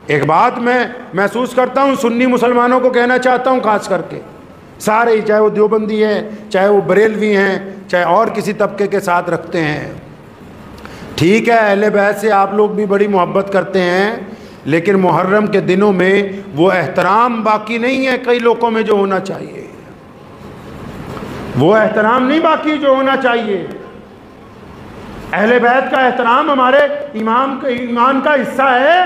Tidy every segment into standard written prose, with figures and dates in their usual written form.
ایک بات میں محسوس کرتا ہوں، سنی مسلمانوں کو کہنا چاہتا ہوں، خاص کر کے سارے ہی، چاہے وہ دیوبندی ہیں، چاہے وہ بریلوی ہیں، چاہے اور کسی طبقے کے ساتھ رکھتے ہیں، ٹھیک ہے اہل بیت سے آپ لوگ بھی بڑی محبت کرتے ہیں، لیکن محرم کے دنوں میں وہ احترام باقی نہیں ہے کئی لوگوں میں جو ہونا چاہیے، وہ احترام نہیں باقی جو ہونا چاہیے۔ اہل بیت کا احترام ہمارے ایمان کا حصہ ہے۔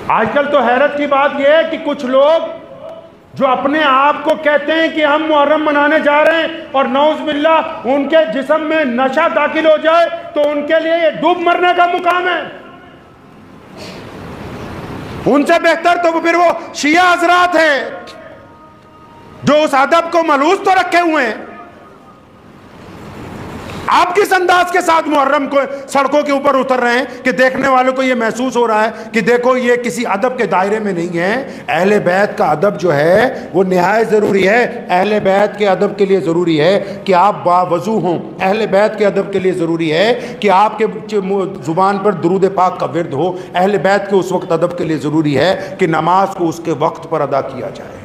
آج کل تو حیرت کی بات یہ ہے کہ کچھ لوگ جو اپنے آپ کو کہتے ہیں کہ ہم محرم منانے جا رہے ہیں، اور نعوذ باللہ ان کے جسم میں نشہ داخل ہو جائے تو ان کے لیے یہ ڈوب مرنے کا مقام ہے۔ ان سے بہتر تو پھر وہ شیعہ حضرات ہیں جو اس ادب کو ملوث تو رکھے ہوئے ہیں۔ آپ کس انداز کے ساتھ محرم کو سڑکوں کے اوپر اتر رہے ہیں کہ دیکھنے والوں کو یہ محسوس ہو رہا ہے کہ دیکھو یہ کسی ادب کے دائرے میں نہیں ہے۔ اہل بیت کا ادب جو ہے وہ نہایت ضروری ہے۔ اہل بیت کے ادب کے لیے ضروری ہے کہ آپ باوضو ہوں، اہل بیت کے ادب کے لیے ضروری ہے کہ آپ کے زبان پر درود پاک کا ورد ہو، اہل بیت کے اس وقت ادب کے لیے ضروری ہے کہ نماز کو اس کے وقت پر ادا کیا جائے۔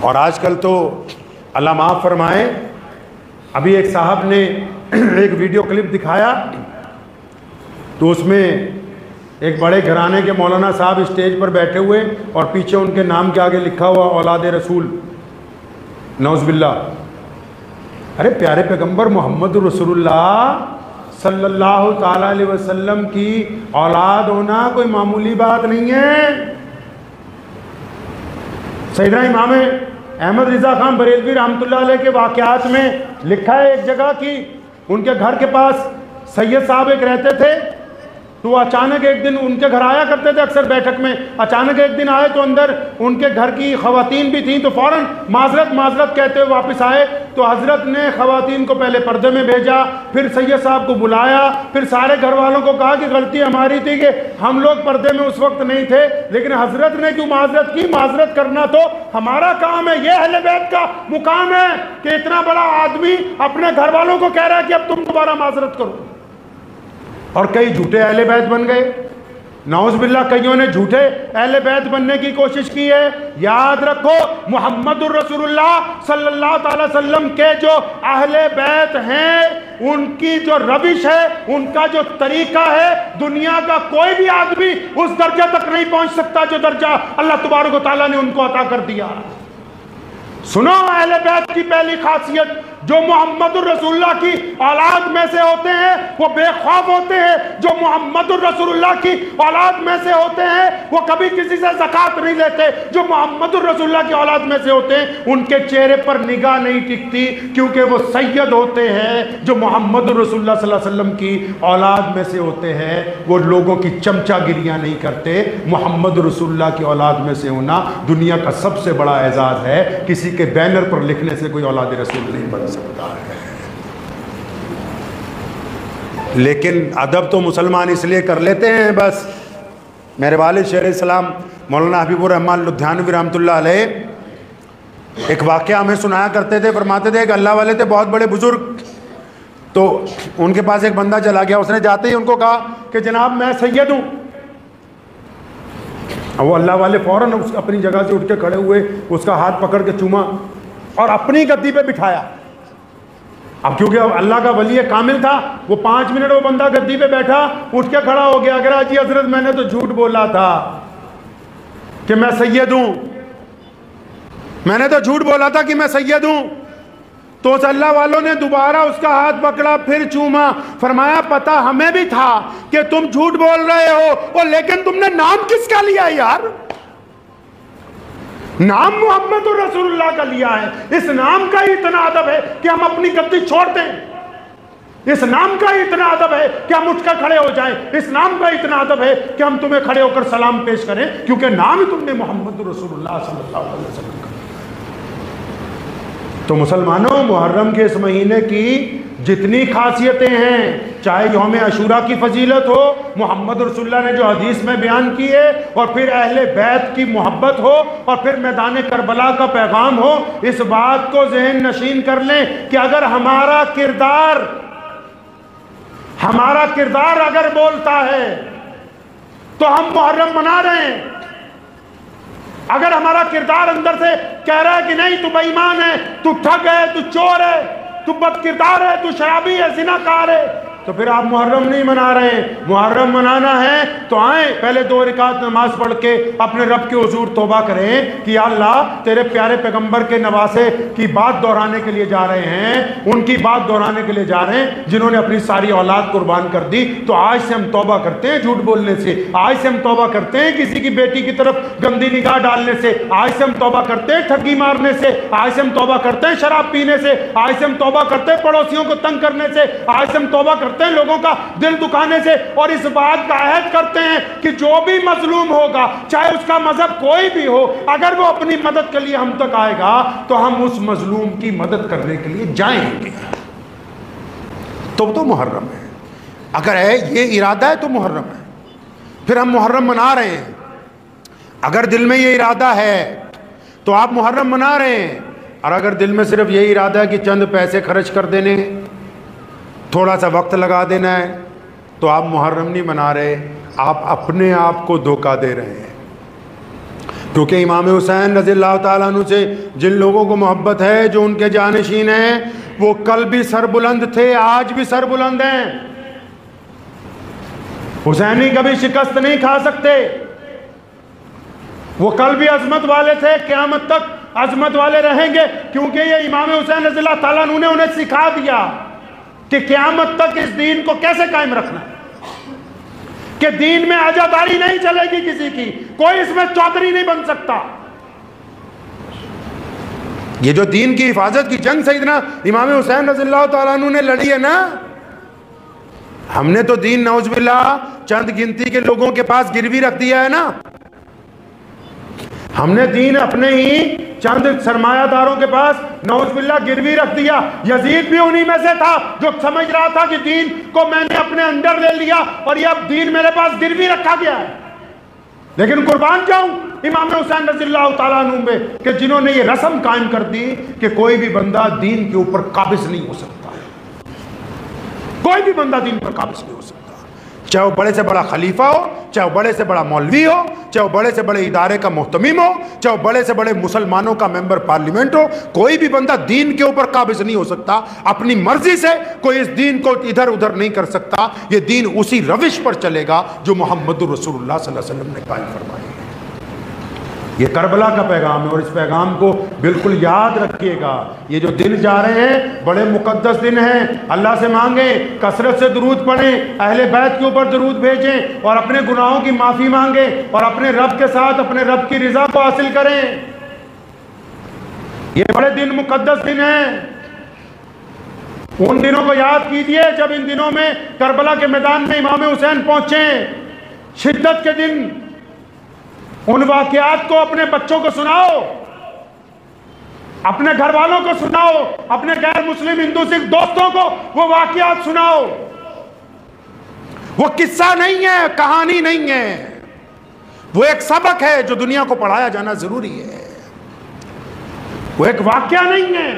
اور آج کل تو اللہ معاف فرمائے، ابھی ایک صاحب نے ایک ویڈیو کلپ دکھایا تو اس میں ایک بڑے گھرانے کے مولانا صاحب اسٹیج پر بیٹھے ہوئے اور پیچھے ان کے نام کے آگے لکھا ہوا اولاد رسول، نعوذ باللہ۔ ارے پیارے پیغمبر محمد رسول اللہ صلی اللہ تعالی علیہ وسلم کی اولاد ہونا کوئی معمولی بات نہیں ہے۔ سیدنا امام احمد رضا خان بریلوی رحمۃ اللہ علیہ کے واقعات میں لکھا ہے ایک جگہ کہ ان کے گھر کے پاس سید صاحب ایک رہتے تھے، تو اچانک ایک دن ان کے گھر آیا کرتے تھے اکثر بیٹھک میں، اچانک ایک دن آئے تو اندر ان کے گھر کی خواتین بھی تھیں، تو فوراً معذرت کہتے ہوئے واپس آئے، تو حضرت نے خواتین کو پہلے پردے میں بھیجا، پھر سید صاحب کو بلایا، پھر سارے گھر والوں کو کہا کہ غلطی ہماری تھی کہ ہم لوگ پردے میں اس وقت نہیں تھے، لیکن حضرت نے کیوں معذرت کی؟ معذرت کرنا تو ہمارا کام ہے، یہ اہل بیت کا مقام ہے کہ اتنا بڑا آدمی اپنے گھر والوں کو کہہ رہا ہے کہ اب تم دوبارہ معذرت کرو۔ اور کئی جھوٹے اہل بیت بن گئے، نعوذ باللہ کئیوں نے جھوٹے اہل بیت بننے کی کوشش کی ہے۔ یاد رکھو محمد الرسول اللہ صلی اللہ تعالی وسلم کے جو اہل بیت ہیں، ان کی جو روش ہے، ان کا جو طریقہ ہے، دنیا کا کوئی بھی آدمی اس درجہ تک نہیں پہنچ سکتا جو درجہ اللہ تبارک و تعالیٰ نے ان کو عطا کر دیا۔ سنو اہل بیت کی پہلی خاصیت، جو محمد الرسول اللہ کی اولاد میں سے ہوتے ہیں وہ بے خوف ہوتے ہیں، جو محمد الرسول اللہ کی اولاد میں سے ہوتے ہیں وہ کبھی کسی سے زکوٰۃ نہیں لیتے، جو محمد الرسول اللہ کی اولاد میں سے ہوتے ہیں ان کے چہرے پر نگاہ نہیں ٹکتی، کیونکہ وہ سید ہوتے ہیں۔ جو محمد الرسول اللہ صلی اللہ علیہ وسلم کی اولاد میں سے ہوتے ہیں وہ لوگوں کی چمچہ گریاں نہیں کرتے۔ محمد رسول اللہ کی اولاد میں سے ہونا دنیا کا سب سے بڑا اعزاز ہے، کسی کے بینر پر لکھنے سے کوئی اولاد رسول نہیں بن سکتا ہے۔ لیکن ادب تو مسلمان اس لیے کر لیتے ہیں، بس میرے والد شیخ الاسلام مولانا حبیب الرحمن لدھیانوی رحمۃ اللہ علیہ ایک واقعہ ہمیں سنایا کرتے تھے، فرماتے تھے کہ اللہ والے تھے بہت بڑے بزرگ، تو ان کے پاس ایک بندہ چلا گیا، اس نے جاتے ہی ان کو کہا کہ جناب میں سید ہوں۔ وہ اللہ والے فوراً اپنی جگہ سے اٹھ کے کھڑے ہوئے، اس کا ہاتھ پکڑ کے چوما اور اپنی گدی پہ بٹھایا۔ اب کیونکہ اللہ کا ولی کامل تھا، وہ 5 منٹ وہ بندہ گدی پہ بیٹھا، اٹھ کے کھڑا ہو گیا، اگر جی حضرت میں نے تو جھوٹ بولا تھا کہ میں سید ہوں، میں نے تو جھوٹ بولا تھا کہ میں سید ہوں۔ تو اس اللہ والوں نے دوبارہ اس کا ہاتھ پکڑا، پھر چوما، فرمایا پتہ ہمیں بھی تھا کہ تم جھوٹ بول رہے ہو، اور لیکن تم نے نام کس کا لیا یار؟ نام محمد رسول اللہ کا لیا ہے۔ اس نام کا ہی اتنا ادب ہے کہ ہم اپنی گدی چھوڑ دیں، اس نام کا ہی اتنا ادب ہے کہ ہم اٹھ کر کھڑے ہو جائیں، اس نام کا اتنا ادب ہے کہ ہم تمہیں کھڑے ہو کر سلام پیش کریں، کیونکہ نام ہی تم نے محمد رسول اللہ صلی اللہ علیہ وسلم کا۔ تو مسلمانوں، محرم کے اس مہینے کی جتنی خاصیتیں ہیں، چاہے یوم عاشوراء کی فضیلت ہو، محمد رسول اللہ نے جو حدیث میں بیان کی ہے، اور پھر اہل بیت کی محبت ہو، اور پھر میدان کربلا کا پیغام ہو، اس بات کو ذہن نشین کر لیں کہ اگر ہمارا کردار اگر بولتا ہے تو ہم محرم منا رہے ہیں۔ اگر ہمارا کردار اندر سے کہہ رہا ہے کہ نہیں تو بے ایمان ہے، تو ٹھگ ہے، تو چور ہے، تو بد کردار ہے، تو شرابی ہے، زناکار ہے، تو پھر آپ محرم نہیں منا رہے ہیں۔ محرم منانا ہے تو آئیں، پہلے 2 رکعت نماز پڑھ کے اپنے رب کے حضور توبہ کریں کہ یا اللہ تیرے پیارے پیغمبر کے نواسے کی بات دہرانے کے لیے جا رہے ہیں، ان کی بات دہرانے کے لیے جا رہے ہیں جنہوں نے اپنی ساری اولاد قربان کر دی۔ تو آج سے ہم توبہ کرتے ہیں جھوٹ بولنے سے، آج سے ہم توبہ کرتے ہیں کسی کی بیٹی کی طرف گندی نگاہ ڈالنے سے، آج سے ہم توبہ کرتے ہیں ٹھگی مارنے سے، آج سے ہم توبہ کرتے ہیں شراب پینے سے، آج سے ہم توبہ کرتے ہیں پڑوسیوں کو تنگ کرنے سے، آج سے ہم توبہ کرتے ہیں لوگوں کا دل دکھانے سے، اور اس بات کا عہد کرتے ہیں کہ جو بھی مظلوم ہوگا چاہے اس کا مذہب کوئی بھی ہو، اگر وہ اپنی مدد کے لیے ہم تک آئے گا تو ہم اس مظلوم کی مدد کرنے کے لیے جائیں گے۔ تو محرم ہے، اگر ہے یہ ارادہ ہے تو محرم ہے، پھر ہم محرم منا رہے ہیں۔ اگر دل میں یہ ارادہ ہے تو آپ محرم منا رہے ہیں، اور اگر دل میں صرف یہ ارادہ ہے کہ چند پیسے خرچ کر دینے، تھوڑا سا وقت لگا دینا ہے، تو آپ محرم نہیں منا رہے، آپ اپنے آپ کو دھوکہ دے رہے ہیں۔ کیونکہ امام حسین رضی اللہ تعالیٰ عنہ سے جن لوگوں کو محبت ہے، جو ان کے جانشین ہیں، وہ کل بھی سر بلند تھے، آج بھی سر بلند ہیں۔ حسینی کبھی شکست نہیں کھا سکتے، وہ کل بھی عظمت والے تھے، قیامت تک عظمت والے رہیں گے، کیونکہ یہ امام حسین رضی اللہ تعالیٰ عنہ نے انہیں سکھا دیا کہ قیامت تک اس دین کو کیسے قائم رکھنا ہے، کہ دین میں عزاداری نہیں چلے گی کسی کی، کوئی اس میں چودھری نہیں بن سکتا۔ یہ جو دین کی حفاظت کی جنگ سیدنا امام حسین رضی اللہ تعالیٰ عنہ نے لڑی ہے نا، ہم نے تو دین نعوذ باللہ چند گنتی کے لوگوں کے پاس گروی رکھ دیا ہے نا، ہم نے دین اپنے ہی چند سرمایہ داروں کے پاس نعوذ باللہ گروی رکھ دیا۔ یزید بھی انہی میں سے تھا جو سمجھ رہا تھا کہ دین کو میں نے اپنے انڈر لے لیا اور یہ اب دین میرے پاس گروی رکھا گیا ہے۔ لیکن قربان جاؤں امام حسین رضی اللہ تعالیٰ عنہ میں کہ جنہوں نے یہ رسم قائم کر دی کہ کوئی بھی بندہ دین کے اوپر قابض نہیں ہو سکتا، کوئی بھی بندہ دین پر قابض نہیں ہو سکتا، چاہے وہ بڑے سے بڑا خلیفہ ہو، چاہے وہ بڑے سے بڑا مولوی ہو، چاہے وہ بڑے سے بڑے ادارے کا محتمم ہو، چاہے وہ بڑے سے بڑے مسلمانوں کا ممبر پارلیمنٹ ہو، کوئی بھی بندہ دین کے اوپر قابض نہیں ہو سکتا۔ اپنی مرضی سے کوئی اس دین کو ادھر ادھر نہیں کر سکتا۔ یہ دین اسی روش پر چلے گا جو محمد رسول اللہ صلی اللہ علیہ وسلم نے قائم فرمائی ہے۔ یہ کربلا کا پیغام ہے، اور اس پیغام کو بالکل یاد رکھیے گا۔ یہ جو دن جا رہے ہیں بڑے مقدس دن ہیں، اللہ سے مانگیں، کثرت سے درود پڑھیں، اہل بیت کے اوپر درود بھیجیں، اور اپنے گناہوں کی معافی مانگیں، اور اپنے رب کے ساتھ اپنے رب کی رضا کو حاصل کریں۔ یہ بڑے دن مقدس دن ہیں، ان دنوں کو یاد کیجئے جب ان دنوں میں کربلا کے میدان میں امام حسین پہنچے، شدت کے دن۔ ان واقعات کو اپنے بچوں کو سناؤ، اپنے گھر والوں کو سناؤ، اپنے غیر مسلم ہندو سکھ دوستوں کو وہ واقعات سناؤ۔ وہ قصہ نہیں ہے، کہانی نہیں ہے، وہ ایک سبق ہے جو دنیا کو پڑھایا جانا ضروری ہے۔ وہ ایک واقعہ نہیں ہے،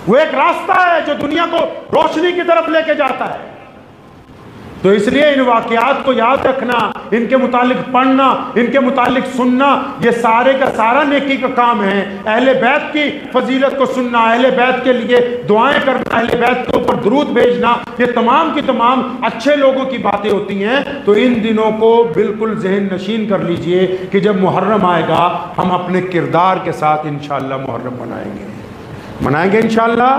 وہ ایک راستہ ہے جو دنیا کو روشنی کی طرف لے کے جاتا ہے۔ تو اس لیے ان واقعات کو یاد رکھنا، ان کے متعلق پڑھنا، ان کے متعلق سننا، یہ سارے کا سارا نیکی کا کام ہے۔ اہل بیت کی فضیلت کو سننا، اہل بیت کے لیے دعائیں کرنا، اہل بیت کے اوپر درود بھیجنا، یہ تمام کی تمام اچھے لوگوں کی باتیں ہوتی ہیں۔ تو ان دنوں کو بالکل ذہن نشین کر لیجئے کہ جب محرم آئے گا ہم اپنے کردار کے ساتھ انشاءاللہ محرم منائیں گے انشاءاللہ۔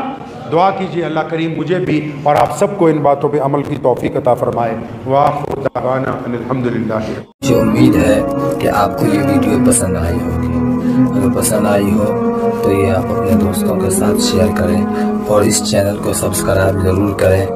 دعا کیجئے اللہ کریم مجھے بھی اور آپ سب کو ان باتوں پہ عمل کی توفیق عطا فرمائے۔ وآخر دعوانا ان الحمدللہ۔ مجھے امید ہے کہ آپ کو یہ ویڈیو پسند آئی ہوگی، اگر پسند آئی ہو تو یہ آپ اپنے دوستوں کے ساتھ شیئر کریں اور اس چینل کو سبسکرائب ضرور کریں۔